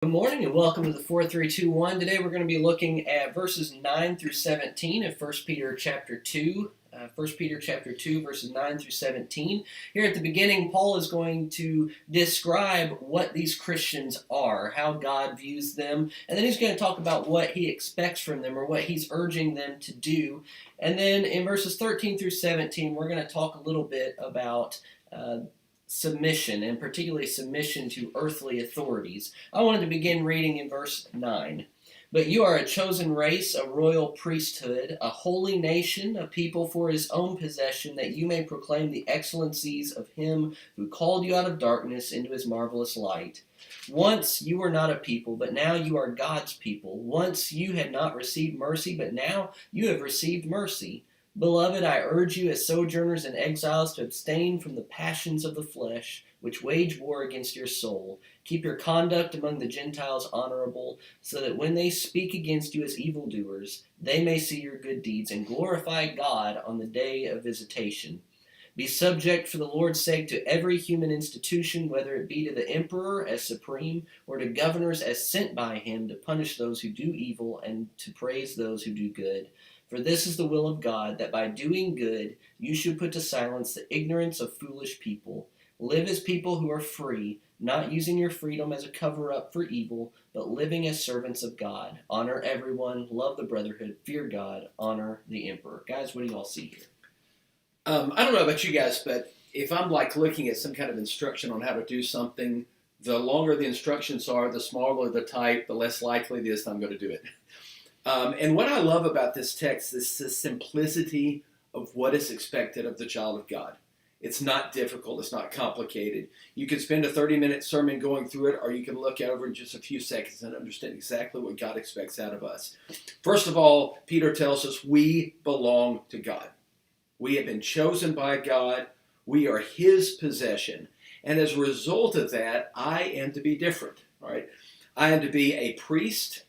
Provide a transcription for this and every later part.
Good morning and welcome to the 4321. Today we're going to be looking at verses 9 through 17 of 1 Peter chapter 2. 1 Peter chapter 2 verses 9 through 17. Here at the beginning, Paul is going to describe what these Christians are, how God views them, and then he's going to talk about what he expects from them or what he's urging them to do. And then in verses 13 through 17, we're going to talk a little bit about submission, and particularly submission to earthly authorities. I wanted to begin reading in verse 9. But you are a chosen race, a royal priesthood, a holy nation, a people for his own possession, that you may proclaim the excellencies of him who called you out of darkness into his marvelous light. Once you were not a people, but now you are God's people. Once you had not received mercy, but now you have received mercy. Beloved, I urge you as sojourners and exiles to abstain from the passions of the flesh, which wage war against your soul. Keep your conduct among the Gentiles honorable, so that when they speak against you as evildoers, they may see your good deeds and glorify God on the day of visitation. Be subject for the Lord's sake to every human institution, whether it be to the emperor as supreme, or to governors as sent by him to punish those who do evil and to praise those who do good. For this is the will of God, that by doing good you should put to silence the ignorance of foolish people. Live as people who are free, not using your freedom as a cover-up for evil, but living as servants of God. Honor everyone, love the brotherhood, fear God, honor the emperor. Guys, what do you all see here? I don't know about you guys, but if I'm looking at some kind of instruction on how to do something, the longer the instructions are, the smaller the type, the less likely it is that I'm going to do it. And what I love about this text is the simplicity of what is expected of the child of God. It's not difficult. It's not complicated. You can spend a 30-minute sermon going through it, or you can look over in just a few seconds and understand exactly what God expects out of us. First of all, Peter tells us we belong to God. We have been chosen by God. We are his possession. And as a result of that, I am to be different. All right? I am to be a priest.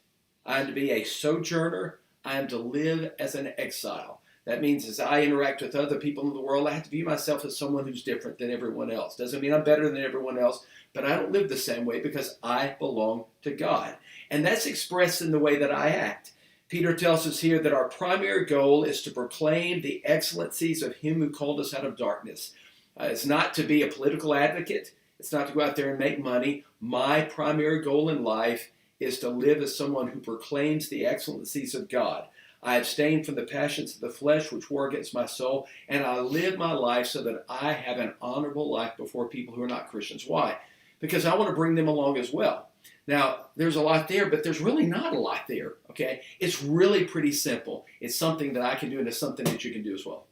I am to be a sojourner. I am to live as an exile. That means as I interact with other people in the world, I have to view myself as someone who's different than everyone else. Doesn't mean I'm better than everyone else, but I don't live the same way because I belong to God. And that's expressed in the way that I act. Peter tells us here that our primary goal is to proclaim the excellencies of him who called us out of darkness. It's not to be a political advocate. It's not to go out there and make money. My primary goal in life is to live as someone who proclaims the excellencies of God. I abstain from the passions of the flesh which war against my soul, and I live my life so that I have an honorable life before people who are not Christians. Why? Because I want to bring them along as well. Now, there's a lot there, but there's really not a lot there, okay? It's really pretty simple. It's something that I can do, and it's something that you can do as well.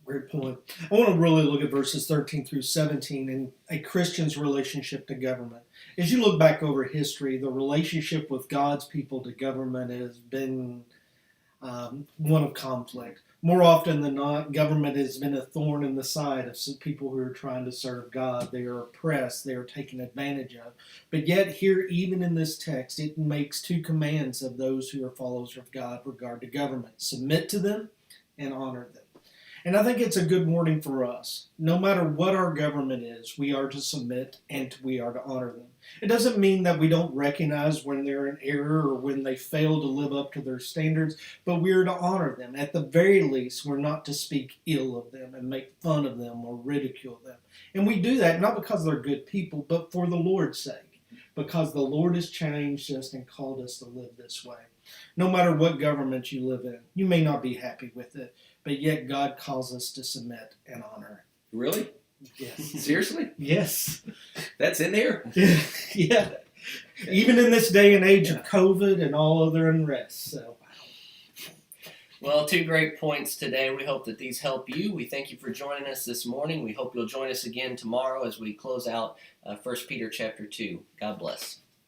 Great point. I want to really look at verses 13 through 17 and a Christian's relationship to government. As you look back over history, the relationship with God's people to government has been one of conflict. More often than not, government has been a thorn in the side of some people who are trying to serve God. They are oppressed. They are taken advantage of. But yet here, even in this text, it makes two commands of those who are followers of God regard to government. Submit to them and honor them. And I think it's a good warning for us. No matter what our government is, we are to submit and we are to honor them. It doesn't mean that we don't recognize when they're in error or when they fail to live up to their standards, but we are to honor them. At the very least, we're not to speak ill of them and make fun of them or ridicule them. And we do that not because they're good people, but for the Lord's sake, because the Lord has changed us and called us to live this way. No matter what government you live in, you may not be happy with it, but yet God calls us to submit and honor. Really? Yes. Seriously? Yes. That's in there? Yeah. Even in this day and age of COVID and all other unrest. So. Well, two great points today. We hope that these help you. We thank you for joining us this morning. We hope you'll join us again tomorrow as we close out 1 Peter chapter 2. God bless.